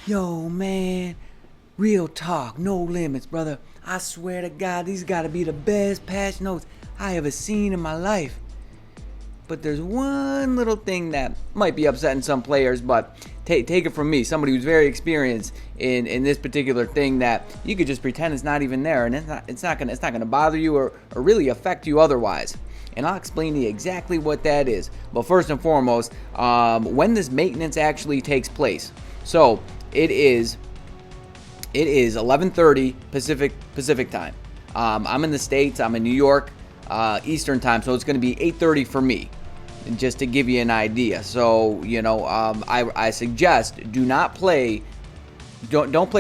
Yo, man, real talk, no limits, brother. I swear to God, these gotta be the best patch notes I ever seen in my life. But there's one little thing that might be upsetting some players, but take it from me, somebody who's very experienced in this particular thing, that you could just pretend it's not even there, and it's not gonna bother you or really affect you otherwise. And I'll explain to you exactly what that is. But first and foremost, when this maintenance actually takes place. So it is 11:30 Pacific time. I'm in the States. I'm in New York, Eastern time, so it's going to be 8:30 for me, just to give you an idea. So I suggest don't play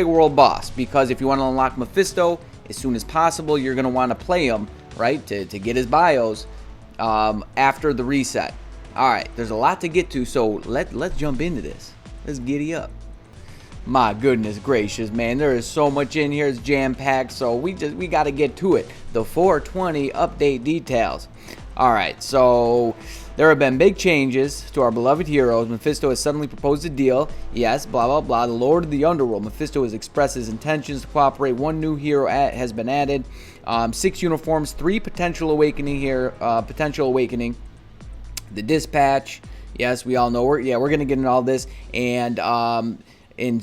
World Boss, because if you want to unlock Mephisto as soon as possible, you're going to want to play him right to get his bios after the reset. All right, there's a lot to get to, so let's jump into this. Let's giddy up. My goodness gracious, man, there is so much in here. It's jam-packed, so we got to get to it. The 420 update details. All right, so there have been big changes to our beloved heroes. Mephisto has suddenly proposed a deal. Yes, blah, blah, blah. The Lord of the Underworld. Mephisto has expressed his intentions to cooperate. One new hero has been added. 6 uniforms, 3 potential awakening here. Potential awakening. The dispatch. Yes, we all know. We're going to get into all this. And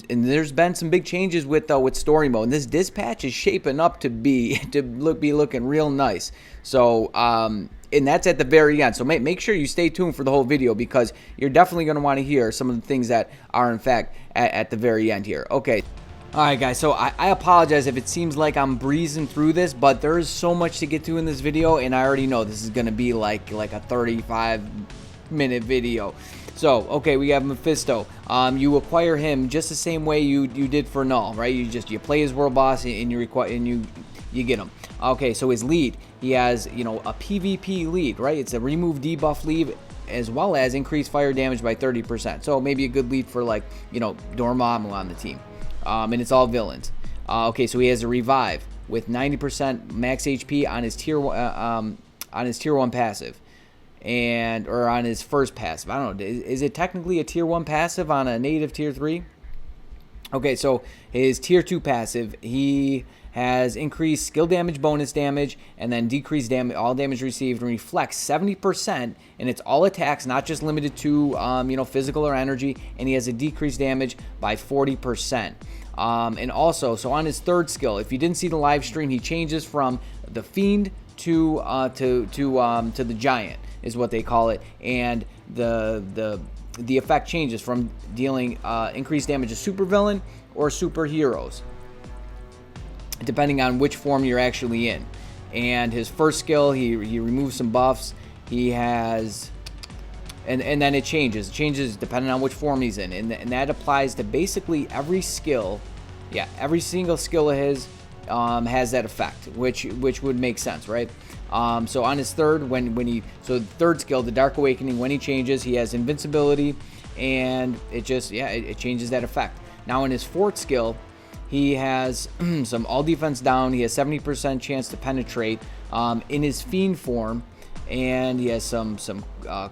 there's been some big changes with story mode. And this dispatch is shaping up to be looking real nice. So and that's at the very end. So make sure you stay tuned for the whole video, because you're definitely going to want to hear some of the things that are in fact at the very end here. Okay. All right, guys, so I apologize if it seems like I'm breezing through this, but there is so much to get to in this video, and I already know this is going to be like a 35-minute video. So, okay, we have Mephisto. You acquire him just the same way you did for Null, right? You play his World Boss and you get him. Okay, so his lead, he has a PvP lead, right? It's a remove debuff lead, as well as increase fire damage by 30%. So maybe a good lead for Dormammu on the team. And it's all villains. Okay, so he has a revive with 90% max HP on his tier 1 passive. Or on his first passive. I don't know. Is it technically a tier 1 passive on a native tier 3? Okay, so his tier 2 passive, he has increased skill damage, bonus damage, and then decreased damage, all damage received, and reflects 70%, and it's all attacks, not just limited to physical or energy, and he has a decreased damage by 40%. And also, so on his third skill, if you didn't see the live stream, he changes from the Fiend to the Giant, is what they call it, and the effect changes from dealing increased damage to supervillain or superheroes, depending on which form you're actually in. And his first skill, he removes some buffs. He has, and then it changes depending on which form he's in, and that applies to basically every skill. Yeah, every single skill of his has that effect, which would make sense, right? So on his third, the third skill, the Dark Awakening, when he changes, he has invincibility, and it changes that effect. Now in his fourth skill, he has some all defense down. He has 70% chance to penetrate in his Fiend form, and he has some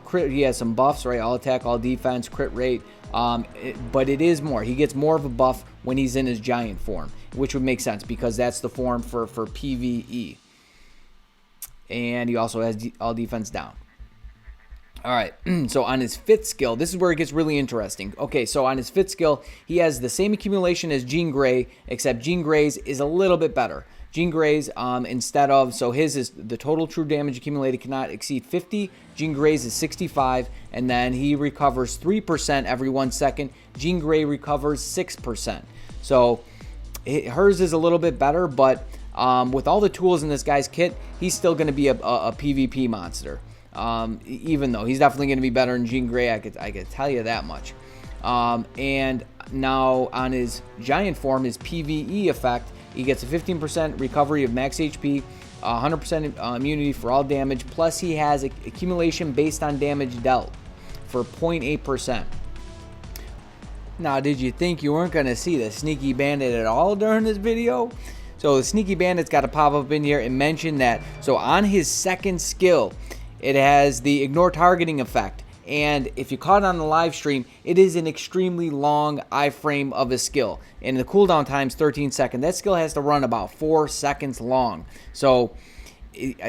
crit. He has some buffs, right? All attack, all defense, crit rate. But it is more. He gets more of a buff when he's in his Giant form, which would make sense because that's the form for PvE. And he also has all defense down. All right, so on his fifth skill, this is where it gets really interesting. Okay, so on his fifth skill, he has the same accumulation as Jean Grey, except Jean Grey's is a little bit better. Jean Grey's, so his is the total true damage accumulated cannot exceed 50. Jean Grey's is 65, and then he recovers 3% every 1 second. Jean Grey recovers 6%. So hers is a little bit better, but with all the tools in this guy's kit, he's still going to be a PvP monster. Even though he's definitely going to be better than Jean Grey, I could tell you that much. And now on his Giant form, his PvE effect, he gets a 15% recovery of max HP, 100% immunity for all damage, plus he has accumulation based on damage dealt for 0.8%. Now, did you think you weren't going to see the Sneaky Bandit at all during this video? So the Sneaky Bandit's got to pop up in here and mention that. So on his second skill, it has the ignore targeting effect, And if you caught it on the live stream, it is an extremely long iframe of a skill. And the cooldown time is 13 seconds. That skill has to run about 4 seconds long. So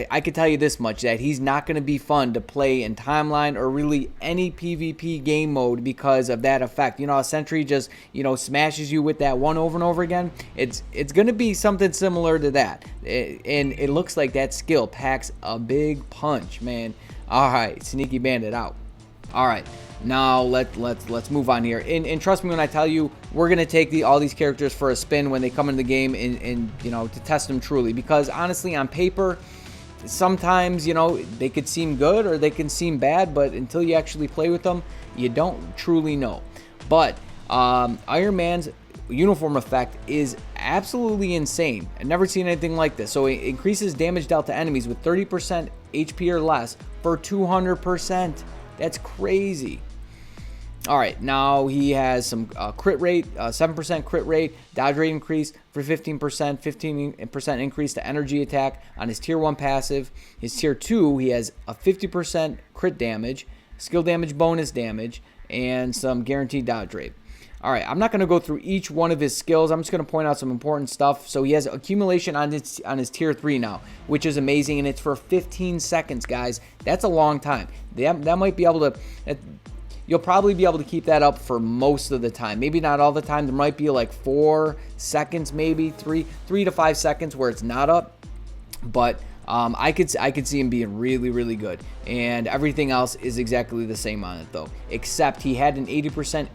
I could tell you this much, that he's not going to be fun to play in timeline or really any PvP game mode because of that effect. You know, a sentry just, you know, smashes you with that one over and over again. It's going to be something similar to that. And it looks like that skill packs a big punch, man. All right, Sneaky Bandit out. All right, now let's move on here. And trust me when I tell you, we're gonna take all these characters for a spin when they come into the game, and you know, to test them truly. Because honestly, on paper, sometimes, you know, they could seem good or they can seem bad, but until you actually play with them, you don't truly know. But Iron Man's uniform effect is absolutely insane. I've never seen anything like this. So it increases damage dealt to enemies with 30% HP or less for 200%. That's crazy. All right, now he has some crit rate, 7% crit rate, dodge rate increase for 15%, 15% increase to energy attack on his tier 1 passive. His tier 2, he has a 50% crit damage, skill damage bonus damage, and some guaranteed dodge rate. All right, I'm not going to go through each one of his skills. I'm just going to point out some important stuff. So he has accumulation on his tier 3 now, which is amazing, and it's for 15 seconds, guys. That's a long time. That might be able to... You'll probably be able to keep that up for most of the time. Maybe not all the time. There might be like 4 seconds, maybe 3 to 5 seconds where it's not up. But I could see him being really, really good. And everything else is exactly the same on it, though. Except he had an 80%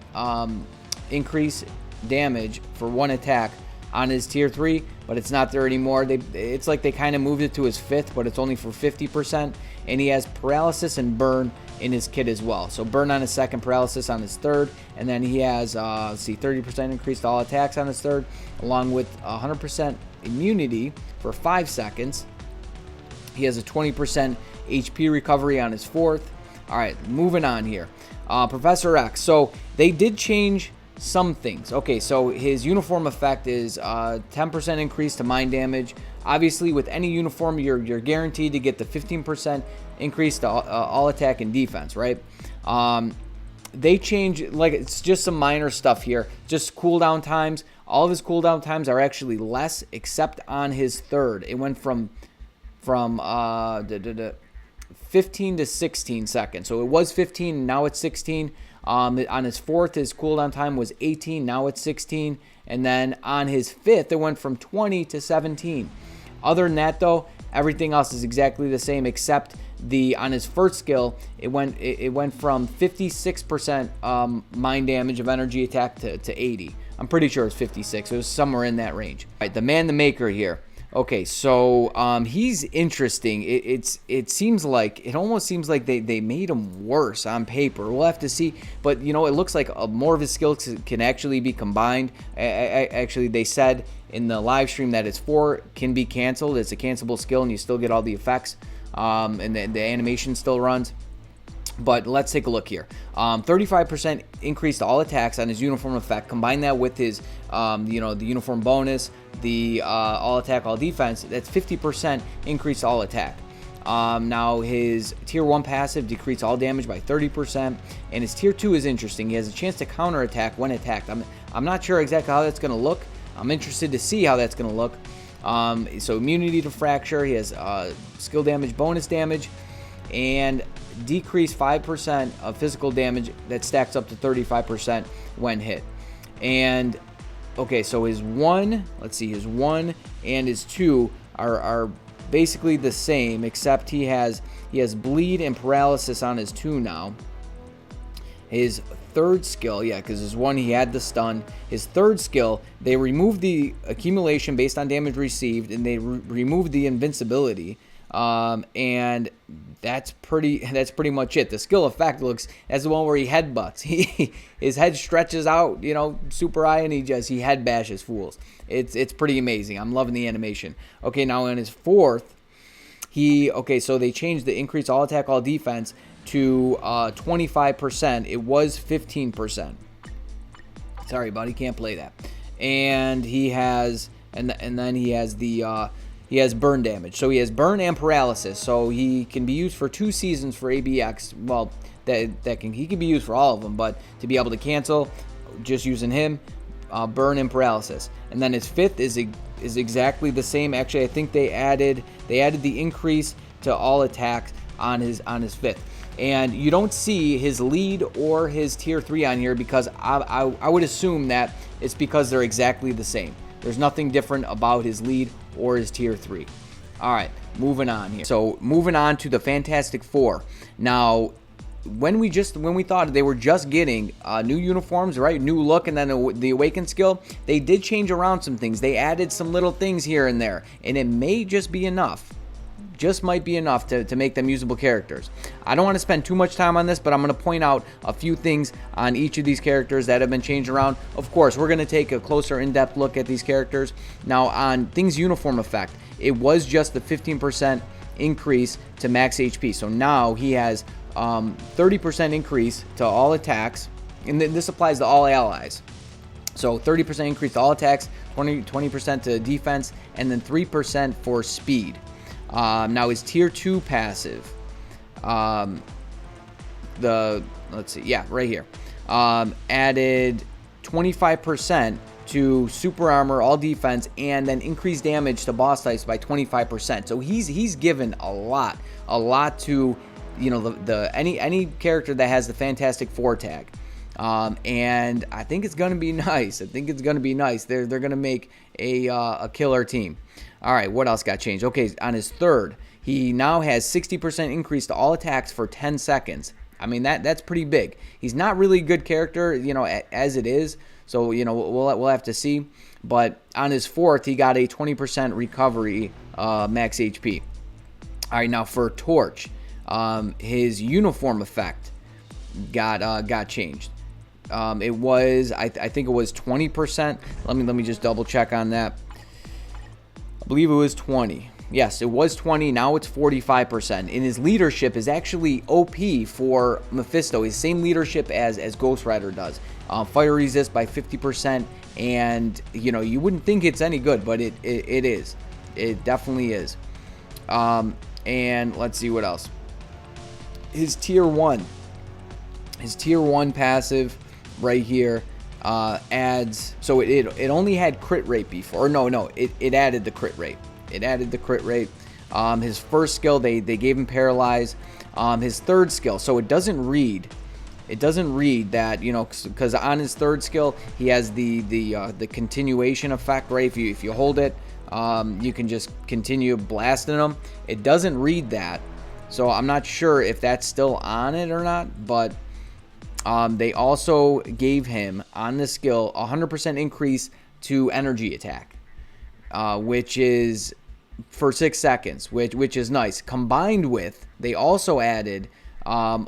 increase damage for 1 attack on his tier 3, but it's not there anymore. It's like they kind of moved it to his 5th, but it's only for 50%. And he has paralysis and burn in his kit as well. So burn on his 2nd, paralysis on his 3rd, and then he has 30% increase to all attacks on his 3rd, along with 100% immunity for 5 seconds. He has a 20% HP recovery on his 4th. All right, moving on here. Professor X. So they did change some things. Okay, so his uniform effect is 10% increase to mind damage. Obviously, with any uniform, you're guaranteed to get the 15% increase to all attack and defense, right? They change, like, it's just some minor stuff here. Just cooldown times. All of his cooldown times are actually less, except on his 3rd. It went from 15 to 16 seconds. So it was 15, now it's 16. On his 4th, his cooldown time was 18, now it's 16. And then on his 5th, it went from 20 to 17. Other than that, though, everything else is exactly the same, except on his 1st skill, it went from 56% mind damage of energy attack to 80. I'm pretty sure it's 56. It was somewhere in that range. All right, the man, the maker here. Okay, so he's interesting. It almost seems like they made him worse on paper. We'll have to see, but you know, it looks like more of his skills can actually be combined. Actually, they said in the live stream that his 4 can be canceled. It's a cancelable skill, and you still get all the effects, and the animation still runs. But let's take a look here. 35% increase to all attacks on his uniform effect. Combine that with his, the uniform bonus, the all attack, all defense. That's 50% increase to all attack. Now his tier 1 passive decrease all damage by 30%, and his tier 2 is interesting. He has a chance to counter attack when attacked. I'm not sure exactly how that's going to look. I'm interested to see how that's going to look. So immunity to fracture. He has skill damage, bonus damage, and decrease 5% of physical damage that stacks up to 35% when hit. And okay, so his 1 and his 2 are basically the same, except he has bleed and paralysis on his 2 now. His 3rd skill, yeah, because his 1 he had the stun. His 3rd skill, they removed the accumulation based on damage received, and they removed the invincibility. And that's pretty much it. The skill effect looks as the one where he headbutts. His head stretches out, you know, super high, and he head bashes fools. It's pretty amazing. I'm loving the animation. Okay, now in his 4th, so they changed the increase all attack, all defense to 25%. It was 15%. Sorry, buddy, can't play that. And he has, and then he has the he has burn damage. So he has burn and paralysis. So he can be used for 2 seasons for ABX. Well, he can be used for all of them, but to be able to cancel, just using him, burn and paralysis. And then his 5th is exactly the same. Actually, I think they added the increase to all attacks on his 5th. And you don't see his lead or his tier 3 on here, because I would assume that it's because they're exactly the same. There's nothing different about his lead or his tier 3. All right, moving on here. So moving on to the Fantastic Four. Now, when we thought they were just getting new uniforms, right, new look, and then the Awaken skill, they did change around some things. They added some little things here and there, and it may just be enough. Just might be enough to make them usable characters. I don't want to spend too much time on this, but I'm going to point out a few things on each of these characters that have been changed around. Of course, we're going to take a closer in-depth look at these characters. Now, on things uniform effect, it was just the 15% increase to max HP. So now he has 30% increase to all attacks, and this applies to all allies. So 30% increase to all attacks, 20% to defense, and then 3% for speed. Now his tier 2 passive, let's see, yeah, right here, added 25% to super armor, all defense, and then increased damage to boss types by 25%. So he's given a lot to, you know, any character that has the Fantastic Four tag. And I think it's gonna be nice. They're gonna make a killer team. All right, what else got changed? Okay, on his 3rd, he now has 60% increase to all attacks for 10 seconds. I mean, that's pretty big. He's not really a good character, you know, as it is. So, you know, we'll have to see. But on his 4th, he got a 20% recovery max HP. All right, now for Torch, his uniform effect got changed. It was, I think it was 20%. Let me just double check on that. I believe it was 20. Yes, it was 20. Now it's 45%. And his leadership is actually OP for Mephisto. His same leadership as Ghost Rider does. Fire resist by 50%. And, you know, you wouldn't think it's any good, but it is. It definitely is. And let's see what else. His tier 1. His tier 1 passive right here adds, so it only had crit rate before, or no, it added the crit rate. His first skill, they gave him paralyze. His 3rd skill, so it doesn't read that, you know, because on his 3rd skill he has the continuation effect, right? If you hold it, you can just continue blasting them. It doesn't read that, so I'm not sure if that's still on it or not, but they also gave him on this skill 100% increase to energy attack, which is for 6 seconds, which is nice. Combined with, they also added an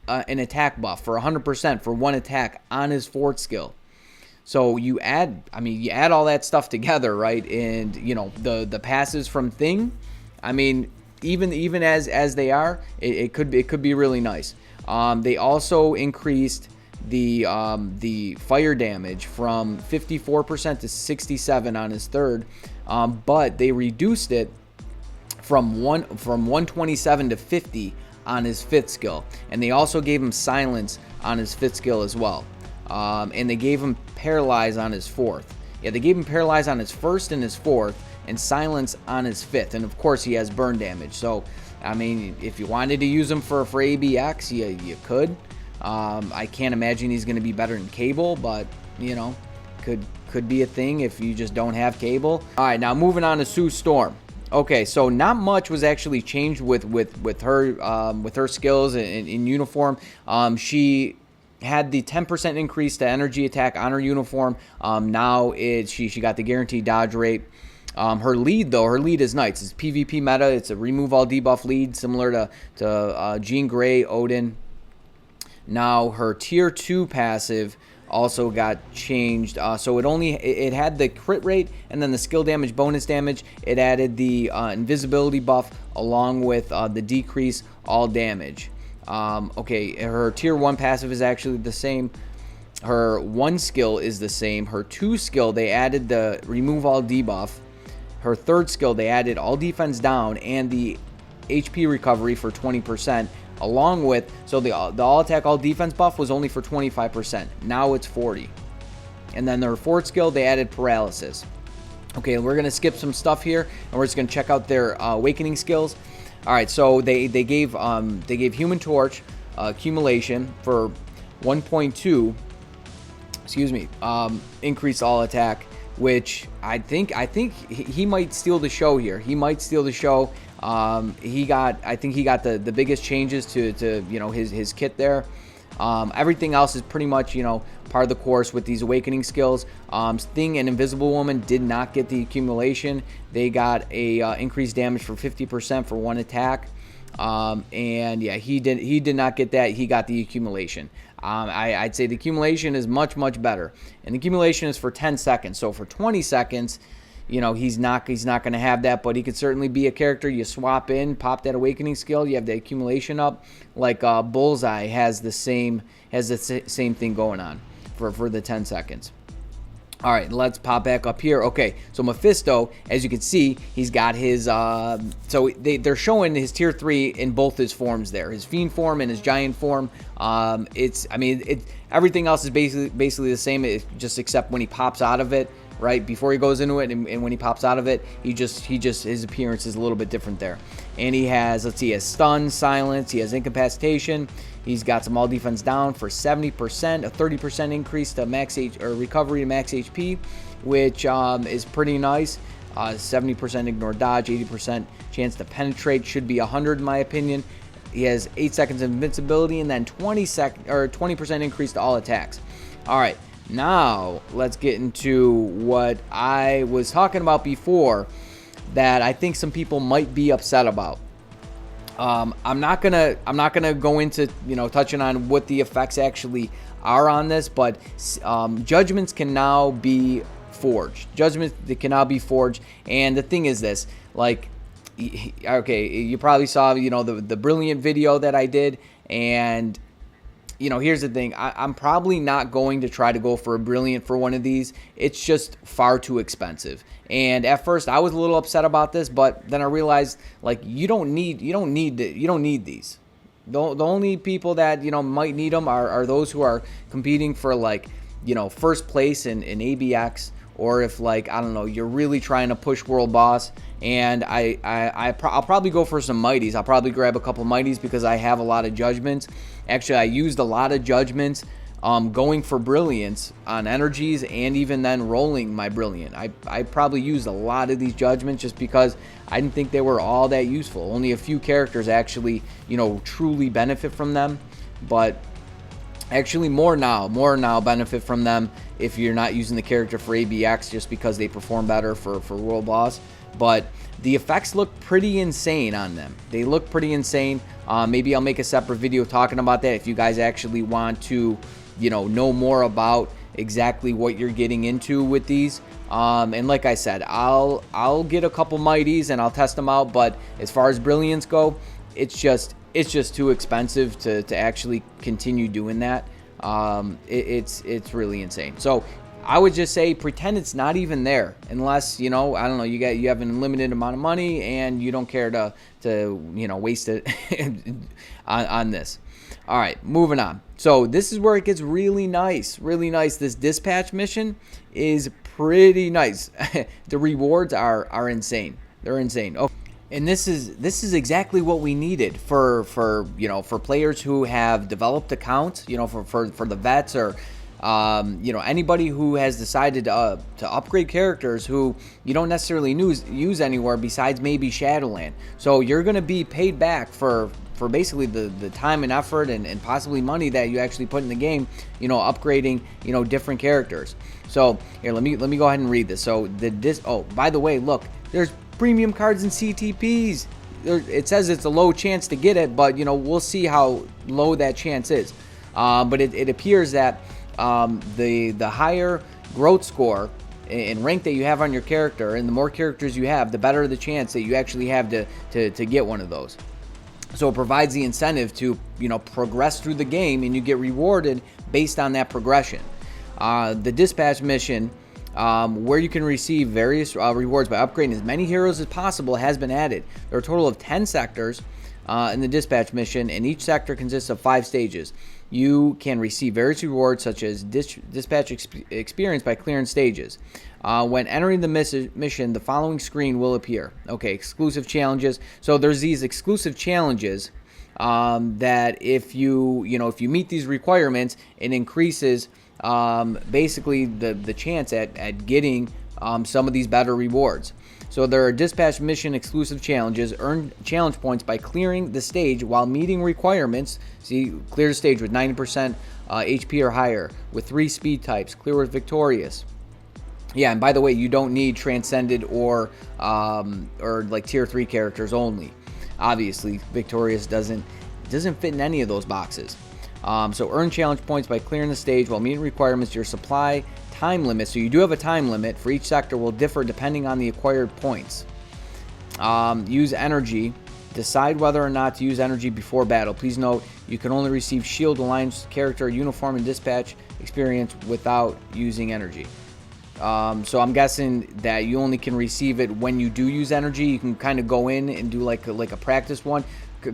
attack buff for 100% for 1 attack on his 4th skill. So you add all that stuff together, right? And you know the passes from Thing. I mean, even as they are, it could be really nice. They also increased the fire damage from 54% to 67% on his 3rd, but they reduced it from 127 to 50 on his 5th skill, and they also gave him silence on his 5th skill as well, and they gave him paralyze on his 4th. Yeah, they gave him paralyze on his 1st and his 4th, and silence on his 5th, and of course he has burn damage. So I mean, if you wanted to use him for ABX, you could. I can't imagine he's going to be better than Cable, but, you know, could be a thing if you just don't have Cable. All right, now moving on to Sue Storm. Okay, so not much was actually changed with her skills in uniform. She had the 10% increase to energy attack on her uniform. Now she got the guaranteed dodge rate. Her lead is nice. It's PvP meta. It's a remove all debuff lead, similar to Jean Grey, Odin. Now her tier 2 passive also got changed. So it had the crit rate and then the skill damage, bonus damage. It added the invisibility buff along with the decrease all damage. Okay, her tier 1 passive is actually the same. Her 1 skill is the same. Her 2 skill, they added the remove all debuff. Her 3rd skill, they added all defense down and the HP recovery for 20%, along with, so the all attack, all defense buff was only for 25%. Now it's 40. And then their fourth skill, they added paralysis. Okay, we're going to skip some stuff here, and we're just going to check out their awakening skills. All right, so they gave Human Torch accumulation for 1.2, excuse me, increased all attack, which I think he might steal the show here. He might steal the show. I think he got the biggest changes to you know, his kit there. Everything else is pretty much, you know, part of the course with these awakening skills. Sting and Invisible Woman did not get the accumulation. They got a increased damage for 50% for one attack. And yeah, he did not get that. He got the accumulation. I'd say the accumulation is much better, and the accumulation is for 10 seconds. So for 20 seconds, you know, he's not going to have that, but he could certainly be a character you swap in, pop that awakening skill, you have the accumulation up. Like Bullseye has the same thing going on for the 10 seconds. All right, let's pop back up here. Okay, so Mephisto, as you can see, he's got his so they're showing his tier 3 in both his forms there, his fiend form and his giant form. Everything else is basically the same, just except when he pops out of it, right before he goes into it, and when he pops out of it, his appearance is a little bit different there. And he has, let's see, he has stun, silence, he has incapacitation. He's got some all defense down for 70%, a 30% increase to max recovery to max HP, which is pretty nice. 70% ignore dodge, 80% chance to penetrate, should be 100 in my opinion. He has 8 seconds of invincibility, and then 20% increase to all attacks. All right, now let's get into what I was talking about before that I think some people might be upset about. I'm not gonna go into, you know, touching on what the effects actually are on this, but judgments can now be forged. Judgments that can now be forged, and the thing is this, like, okay, you probably saw, you know, the brilliant video that I did, and you know, here's the thing, I'm probably not going to try to go for a brilliant for one of these. It's just far too expensive. And at first I was a little upset about this, but then I realized, like, you don't need these. The only people that, you know, might need them are those who are competing for, like, you know, first place in ABX, or if, like, I don't know, you're really trying to push World Boss. And I'll probably go for some Mighties. I'll probably grab a couple Mighties because I have a lot of Judgments. Actually, I used a lot of Judgments going for Brilliance on energies, and even then rolling my Brilliant. I probably used a lot of these Judgments just because I didn't think they were all that useful. Only a few characters actually, you know, truly benefit from them. But actually more now benefit from them if you're not using the character for ABX, just because they perform better for World Boss. But the effects look pretty insane on them. They look pretty insane. Maybe I'll make a separate video talking about that if you guys actually want to, you know more about exactly what you're getting into with these. And like I said, I'll get a couple Mighties and I'll test them out. But as far as Brilliance go, it's just too expensive to actually continue doing that. It's really insane. So I would just say pretend it's not even there, unless, you know, I don't know, you have an unlimited amount of money and you don't care to you know, waste it on this. All right, moving on. So this is where it gets really nice, really nice. This dispatch mission is pretty nice. The rewards are insane. They're insane. Oh, and this is exactly what we needed for you know, for players who have developed accounts, you know, for the vets, or you know, anybody who has decided to upgrade characters who you don't necessarily use anywhere besides maybe Shadowland. So you're going to be paid back for basically the time and effort and possibly money that you actually put in the game, you know, upgrading, you know, different characters. So here, let me go ahead and read this. So oh, by the way, look, there's premium cards and CTPs. It says it's a low chance to get it, but, you know, we'll see how low that chance is. But it appears that the higher growth score and rank that you have on your character, and the more characters you have, the better the chance that you actually have to get one of those. So it provides the incentive to, you know, progress through the game, and you get rewarded based on that progression. The dispatch mission, where you can receive various rewards by upgrading as many heroes as possible, has been added. There are a total of 10 sectors. in the dispatch mission, and each sector consists of 5 stages. You can receive various rewards such as dispatch experience by clearing stages. When entering the mission, the following screen will appear. Okay, exclusive challenges. So there's these exclusive challenges that if you meet these requirements, it increases basically the chance at getting some of these better rewards. So there are dispatch mission exclusive challenges. Earn challenge points by clearing the stage while meeting requirements. See, clear the stage with 90% HP or higher with 3 speed types. Clear with victorious. Yeah, and by the way, you don't need transcended or like tier 3 characters only. Obviously, victorious doesn't fit in any of those boxes. So earn challenge points by clearing the stage while meeting requirements. Your supply time limit, so you do have a time limit for each sector, will differ depending on the acquired points. Use energy. Decide whether or not to use energy before battle. Please note, you can only receive shield alliance character uniform and dispatch experience without using energy. So I'm guessing that you only can receive it when you do use energy. You can kind of go in and do like a practice one,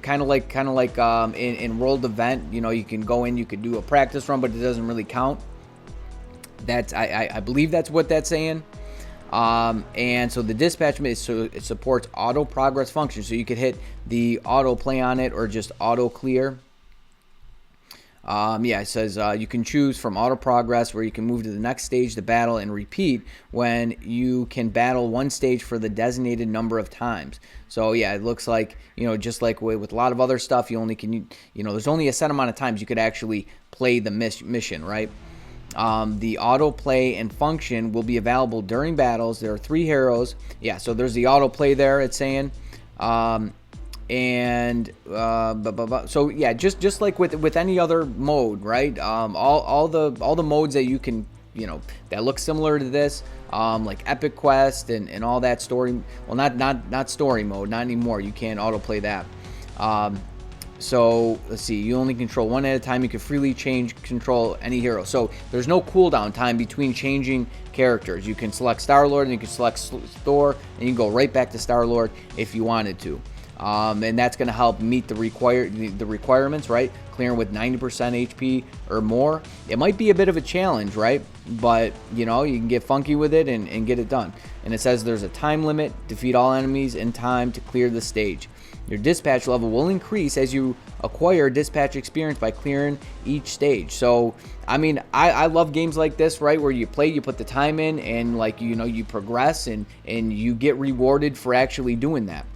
kind of like in World Event. You know, you can go in, you could do a practice run, but it doesn't really count. That's I believe that's what that's saying. And so the dispatch, so it supports auto progress function, so you could hit the auto play on it or just auto clear. Yeah, it says you can choose from auto progress, where you can move to the next stage to battle and repeat when you can battle one stage for the designated number of times. So yeah, it looks like, just like with a lot of other stuff, you only can, there's only a set amount of times you could actually play the mission, right? The auto play and function will be available during battles. There are 3 heroes. Yeah, so there's the auto play there, it's saying. So yeah, just like with any other mode, right? All the modes that you can, that look similar to this, like Epic Quest and all that story. Well, not story mode, not anymore. You can't auto play that. So let's see, you only control one at a time. You can freely control any hero. So there's no cooldown time between changing characters. You can select Star-Lord and you can select Thor, and you can go right back to Star-Lord if you wanted to. And that's going to help meet the requirements, right? Clearing with 90% HP or more. It might be a bit of a challenge, right? But, you can get funky with it and get it done. And it says there's a time limit. Defeat all enemies in time to clear the stage. Your dispatch level will increase as you acquire dispatch experience by clearing each stage. So, I mean, I love games like this, right? Where you play, you put the time in, and you progress and you get rewarded for actually doing that.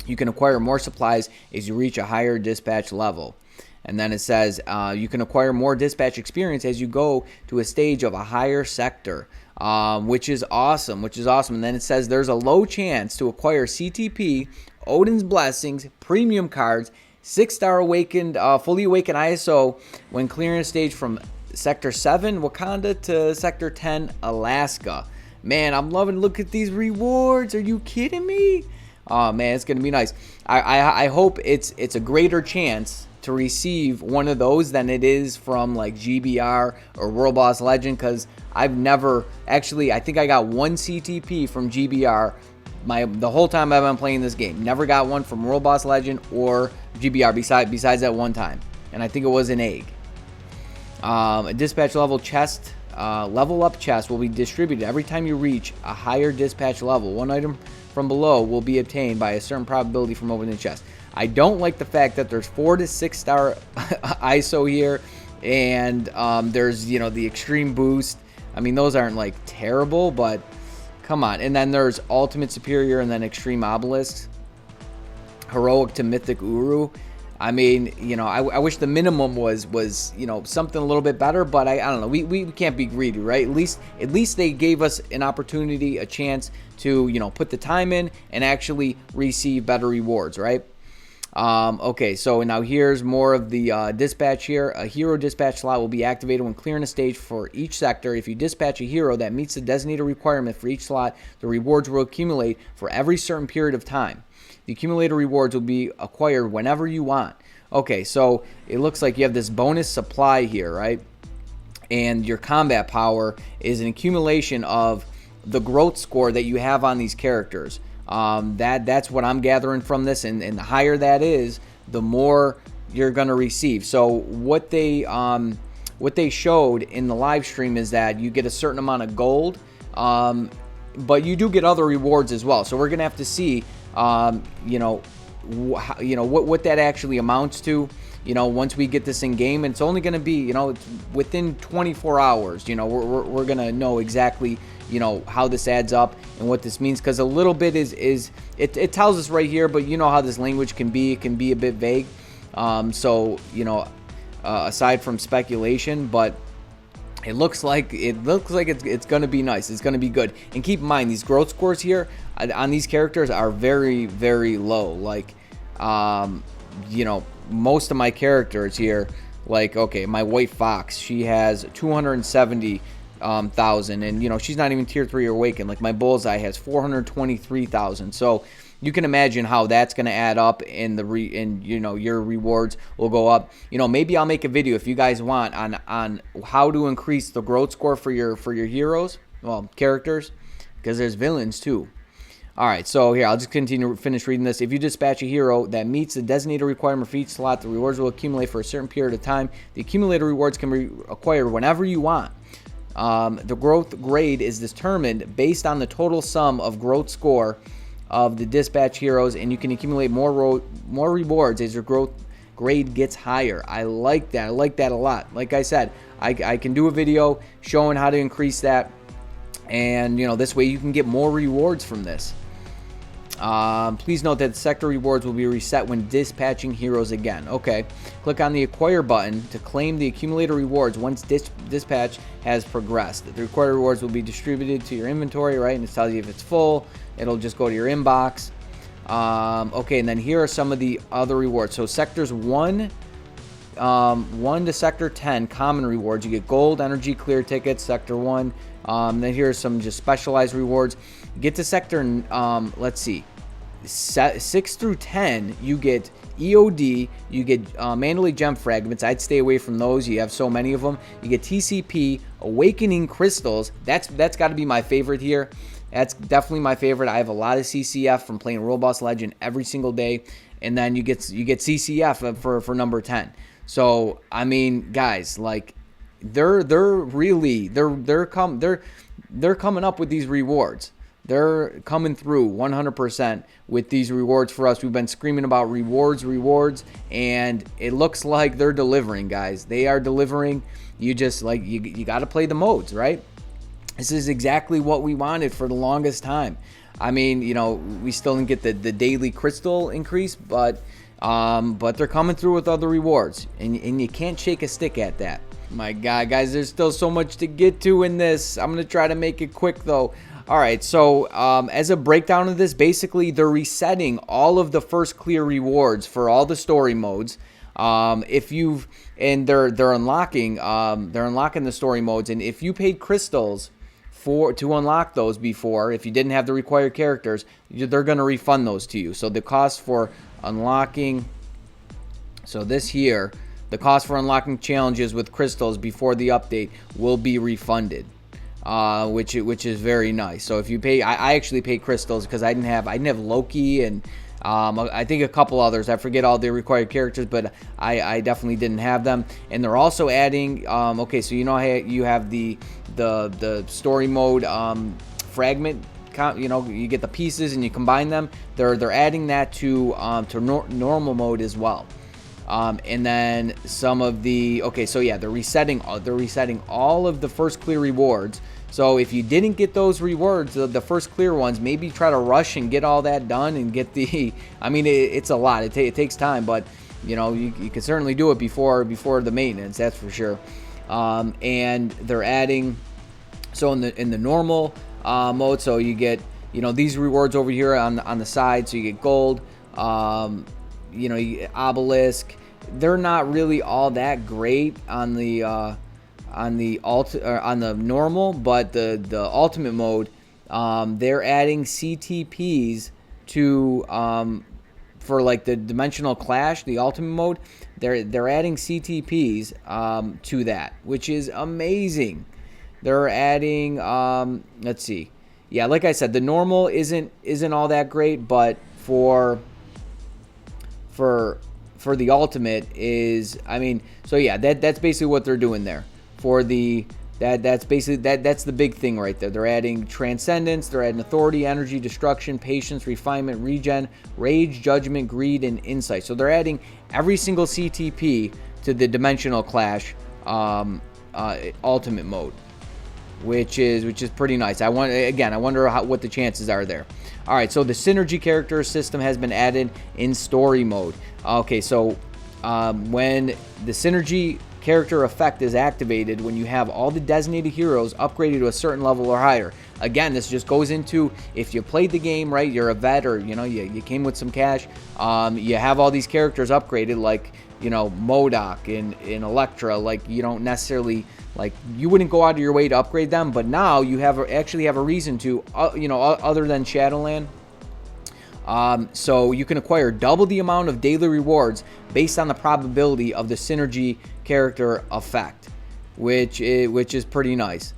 You can acquire more supplies as you reach a higher dispatch level. And then it says you can acquire more dispatch experience as you go to a stage of a higher sector, which is awesome. And then it says there's a low chance to acquire CTP, Odin's Blessings, premium cards, 6-star awakened, fully awakened ISO when clearing a stage from Sector 7, Wakanda, to Sector 10, Alaska. Man, I'm loving, look at these rewards. Are you kidding me? Oh man, it's gonna be nice. I hope it's a greater chance to receive one of those than it is from like GBR or World Boss Legend, because I've never actually, I think I got one CTP from GBR the whole time I've been playing this game. Never got one from World Boss Legend or GBR besides that one time, and I think it was an egg. A dispatch level chest, level up chest will be distributed every time you reach a higher dispatch level. One item from below will be obtained by a certain probability from opening the chest. I don't like the fact that there's 4 to 6-star ISO here, and there's the extreme boost. I mean, those aren't like terrible, but come on. And then there's ultimate superior and then extreme obelisks, heroic to mythic uru. I mean, I wish the minimum was something a little bit better, but I don't know. We can't be greedy, right? At least they gave us an opportunity, a chance to put the time in and actually receive better rewards, right? Okay, so now here's more of the dispatch here. A hero dispatch slot will be activated when clearing a stage for each sector. If you dispatch a hero that meets the designated requirement for each slot, the rewards will accumulate for every certain period of time. The accumulated rewards will be acquired whenever you want. Okay, so it looks like you have this bonus supply here, right? And your combat power is an accumulation of the growth score that you have on these characters. That's what I'm gathering from this, and the higher that is, the more you're gonna receive. So what they showed in the live stream is that you get a certain amount of gold, but you do get other rewards as well. So we're gonna have to see, what that actually amounts to. Once we get this in game, and it's only going to be, it's within 24 hours. We're going to know exactly, how this adds up and what this means, because a little bit it tells us right here, but you know how this language can be. It can be a bit vague. Aside from speculation, but it looks like it's going to be nice. It's going to be good. And keep in mind, these growth scores here on these characters are very, very low. Like, most of my characters here, like, okay, my white fox, she has 270,000, and she's not even tier 3 or awakened. Like, my bullseye has 423,000. So you can imagine how that's going to add up, and your rewards will go up. Maybe I'll make a video if you guys want on how to increase the growth score for your heroes, well, characters, because there's villains too. All right, so here, I'll just finish reading this. If you dispatch a hero that meets the designated requirement for each slot, the rewards will accumulate for a certain period of time. The accumulated rewards can be acquired whenever you want. The growth grade is determined based on the total sum of growth score of the dispatch heroes, and you can accumulate more rewards as your growth grade gets higher. I like that. I like that a lot. Like I said, I can do a video showing how to increase that, and this way you can get more rewards from this. Please note that sector rewards will be reset when dispatching heroes again. Okay, click on the acquire button to claim the accumulated rewards once dispatch has progressed. The required rewards will be distributed to your inventory, right? And it tells you if it's full, it'll just go to your inbox. Okay, and then here are some of the other rewards. So sectors 1 to sector 10 common rewards. You get gold, energy, clear tickets, sector 1. Then here's some just specialized rewards. Get to sector, let's see, 6 through 10, you get EOD, you get Mandalay gem fragments. I'd stay away from those. You have so many of them. You get TCP, awakening crystals. That's got to be my favorite here. That's definitely my favorite. I have a lot of CCF from playing World Boss Legend every single day, and then you get CCF for number 10. So I mean, guys, like, they're coming up with these rewards. They're coming through 100% with these rewards for us. We've been screaming about rewards, and it looks like they're delivering, guys. They are delivering. You just, like, you got to play the modes, right? This is exactly what we wanted for the longest time. I mean, we still didn't get the daily crystal increase, but they're coming through with other rewards, and you can't shake a stick at that. My God, guys, there's still so much to get to in this. I'm going to try to make it quick, though. All right, so as a breakdown of this, basically they're resetting all of the first clear rewards for all the story modes. They're unlocking the story modes, and if you paid crystals to unlock those before, if you didn't have the required characters, they're going to refund those to you. So the cost for unlocking, the cost for unlocking challenges with crystals before the update will be refunded, which is very nice. So if you pay, I actually paid crystals because I didn't have Loki and I think a couple others. I forget all the required characters, but I definitely didn't have them. And they're also adding. Okay, so how you have the story mode fragment. You get the pieces and you combine them. They're adding that to normal mode as well. And then some of the, they're resetting all of the first clear rewards. So if you didn't get those rewards, the first clear ones, maybe try to rush and get all that done and get it's a lot. It takes time, but you can certainly do it before the maintenance, that's for sure. And they're adding, so in the normal mode, so you get these rewards over here on the side. So you get gold, you get obelisk. They're not really all that great on the normal, but the ultimate mode, they're adding CTPs to for like the dimensional clash, the ultimate mode. They're adding CTPs to that, which is amazing. They're adding let's see, yeah, like I said, the normal isn't all that great, but for the ultimate is, I mean, so yeah, that's basically what they're doing there. For the that's basically that's the big thing right there. They're adding transcendence, they're adding authority, energy, destruction, patience, refinement, regen, rage, judgment, greed, and insight. So they're adding every single CTP to the dimensional clash ultimate mode, which is pretty nice. I wonder what the chances are there. All right, so the synergy character system has been added in story mode. Okay, so when the synergy character effect is activated, when you have all the designated heroes upgraded to a certain level or higher. Again, this just goes into, if you played the game, right, you're a vet, or you came with some cash, you have all these characters upgraded, like MODOK and Elektra. Like, you don't necessarily, like, you wouldn't go out of your way to upgrade them, but now you actually have a reason to, other than Shadowland. So you can acquire double the amount of daily rewards based on the probability of the synergy character effect, which is pretty nice.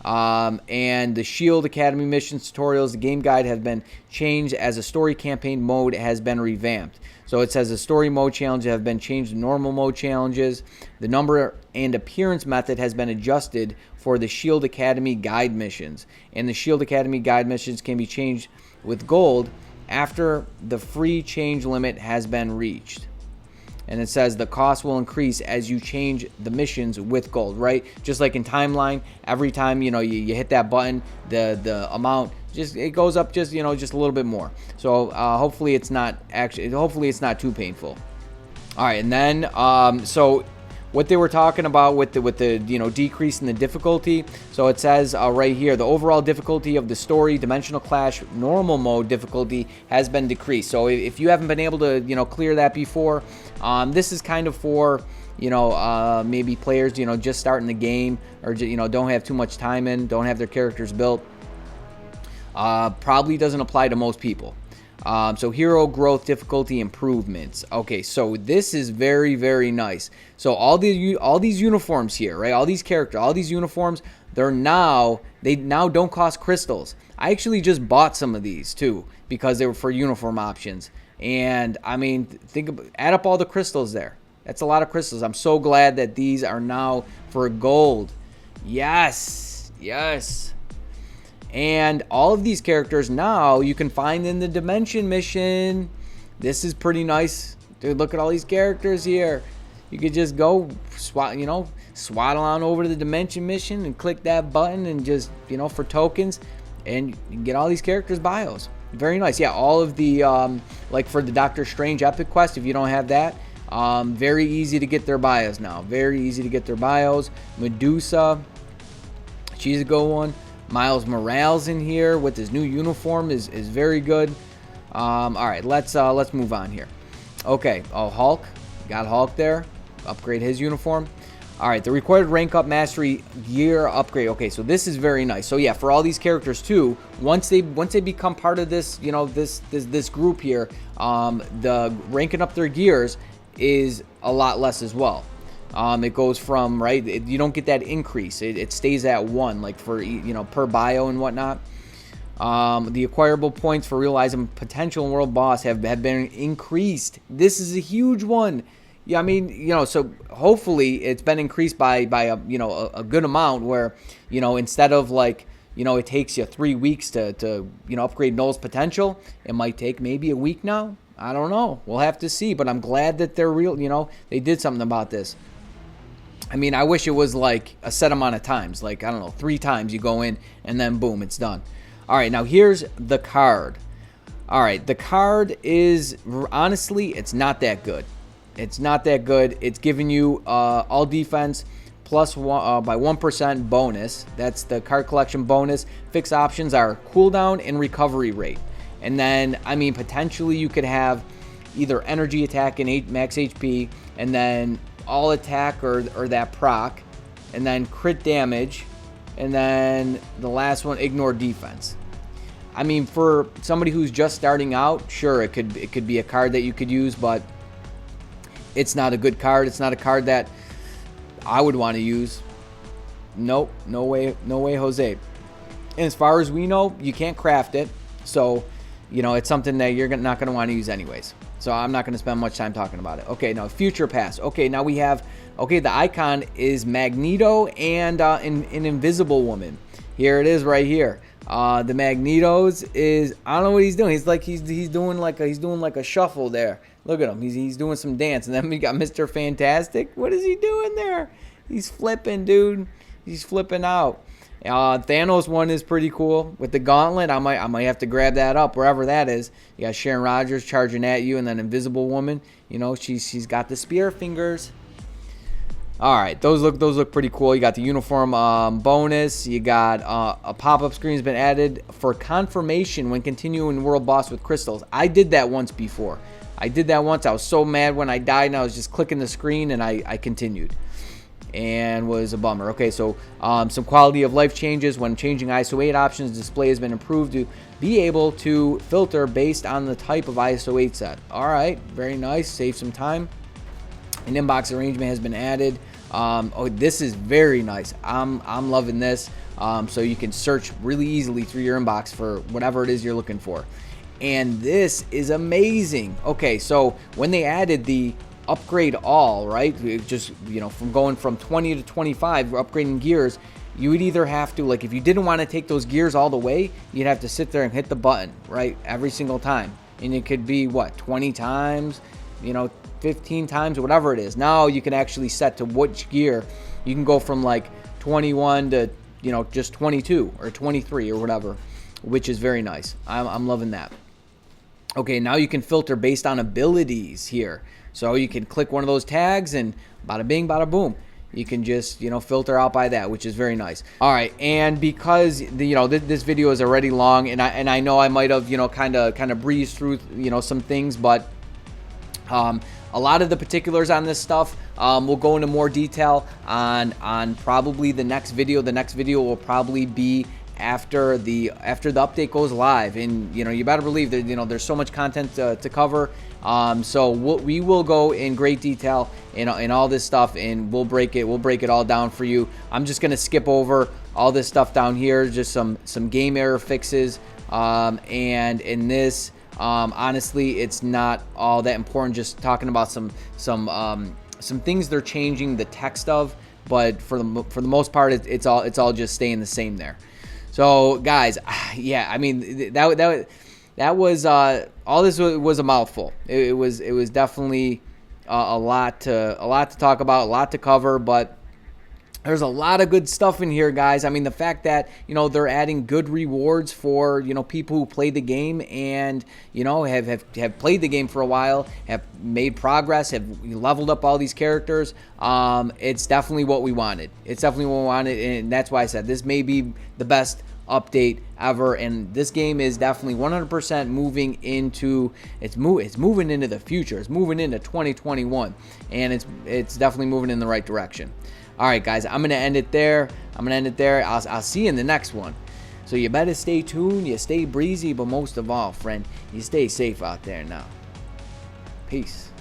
And the Shield Academy missions, tutorials, the game guide have been changed as a story campaign mode has been revamped. So it says the story mode challenges have been changed to normal mode challenges. The number and appearance method has been adjusted for the Shield Academy guide missions. And the Shield Academy guide missions can be changed with gold after the free change limit has been reached. And it says the cost will increase as you change the missions with gold, right? Just like in Timeline, every time you hit that button, the amount it goes up just just a little bit more. So hopefully it's not too painful. All right, and then so what they were talking about with the decrease in the difficulty. So it says right here, the overall difficulty of the story dimensional clash normal mode difficulty has been decreased. So if you haven't been able to clear that before, this is kind of for maybe players just starting the game, or don't have too much time in, don't have their characters built. Probably doesn't apply to most people. So hero growth difficulty improvements. Okay, so this is very, very nice. So all these uniforms here, right? All these characters, all these uniforms, they now don't cost crystals. I actually just bought some of these too because they were for uniform options. And I mean, add up all the crystals there. That's a lot of crystals. I'm so glad that these are now for gold. Yes, yes. And all of these characters now you can find in the Dimension mission. This is pretty nice. Dude, look at all these characters here. You could just go swaddle on over to the Dimension mission and click that button and just, for tokens, and you can get all these characters' bios. Very nice. Yeah, all of the, like for the Doctor Strange Epic Quest, if you don't have that, very easy to get their bios now. Very easy to get their bios. Medusa, she's a good one. Miles Morales in here with his new uniform is very good. All right, let's move on here. Okay, Hulk, got Hulk there. Upgrade his uniform. All right, the required rank up mastery gear upgrade. Okay, so this is very nice. So yeah, for all these characters too, once they become part of this, this group here, the ranking up their gears is a lot less as well. It goes from, right, you don't get that increase. It stays at 1, like for, per bio and whatnot. The acquirable points for realizing potential world boss have been increased. This is a huge one. Yeah, I mean, so hopefully it's been increased by a good amount where, instead of like, it takes you 3 weeks to upgrade Null's potential, it might take maybe a week now. I don't know. We'll have to see, but I'm glad that they're real, they did something about this. I mean, I wish it was like a set amount of times, like, I don't know, 3 times you go in and then boom, it's done. All right, now here's the card. All right, the card is, honestly, it's not that good. It's not that good. It's giving you all defense plus by 1% bonus. That's the card collection bonus. Fixed options are cooldown and recovery rate. And then, I mean, potentially you could have either energy attack and 8 max HP, and then all attack or that proc, and then crit damage, and then the last one, ignore defense. I mean, for somebody who's just starting out, sure, it could be a card that you could use, but it's not a good card. It's not a card that I would want to use. Nope, no way, Jose. And as far as we know, you can't craft it. So, you know, it's something that you're not going to want to use anyways. So I'm not going to spend much time talking about it. Okay, now future past. Okay, now we have, okay, the icon is Magneto and an Invisible Woman. Here it is right here. The Magnetos is, I don't know what he's doing. He's like he's doing like a shuffle there. Look at him. He's doing some dance. And then we got Mr. Fantastic. What is he doing there? He's flipping, dude. He's flipping out. Thanos one is pretty cool with the gauntlet. I might have to grab that up wherever that is. You got Sharon Rogers charging at you, and then Invisible Woman. You know, she's got the spear fingers. All right, those look pretty cool. You got the uniform bonus. You got a pop-up screen has been added for confirmation when continuing world boss with crystals. I did that once before. I was so mad when I died, and I was just clicking the screen, and I continued. And was a bummer. Okay, so some quality of life changes when changing ISO 8 options. Display has been improved to be able to filter based on the type of ISO 8 set. All right, very nice. Save some time. An inbox arrangement has been added. Oh, this is very nice. I'm loving this. So you can search really easily through your inbox for whatever it is you're looking for. And this is amazing. Okay, so when they added the upgrade all, right, it just, you know, from going from 20 to 25, upgrading gears, you would either have to, like, if you didn't want to take those gears all the way, you'd have to sit there and hit the button, right, every single time. And it could be what, 20 times, you know, 15 times, whatever it is. Now you can actually set to which gear. You can go from like 21 to, you know, just 22 or 23 or whatever, which is very nice. I'm loving that. Okay, now you can filter based on abilities here. So you can click one of those tags and bada bing, bada boom. You can just, you know, filter out by that, which is very nice. All right, and because this video is already long, and I know I might have, you know, kind of breezed through, you know, some things, but a lot of the particulars on this stuff we'll go into more detail on probably the next video. The next video will probably be after the update goes live, and you know, you better believe that, you know, there's so much content to cover. So we will go in great detail in all this stuff, and we'll break it all down for you. I'm just gonna skip over all this stuff down here, just some game error fixes, and in this, honestly, it's not all that important. Just talking about some things they're changing the text of, but for the most part, it's all just staying the same there. So guys, yeah, I mean, that was all. This was a mouthful. It was definitely a lot to talk about, a lot to cover, but there's a lot of good stuff in here, guys. I mean, the fact that, you know, they're adding good rewards for, you know, people who play the game and, you know, have played the game for a while, have made progress, have leveled up all these characters. It's definitely what we wanted. And that's why I said this may be the best update ever, and this game is definitely 100% moving into it's moving into the future. It's moving into 2021, and it's definitely moving in the right direction. All right, guys, I'm gonna end it there. I'll see you in the next one. So you better stay tuned, you stay breezy, but most of all, friend, you stay safe out there now. Peace.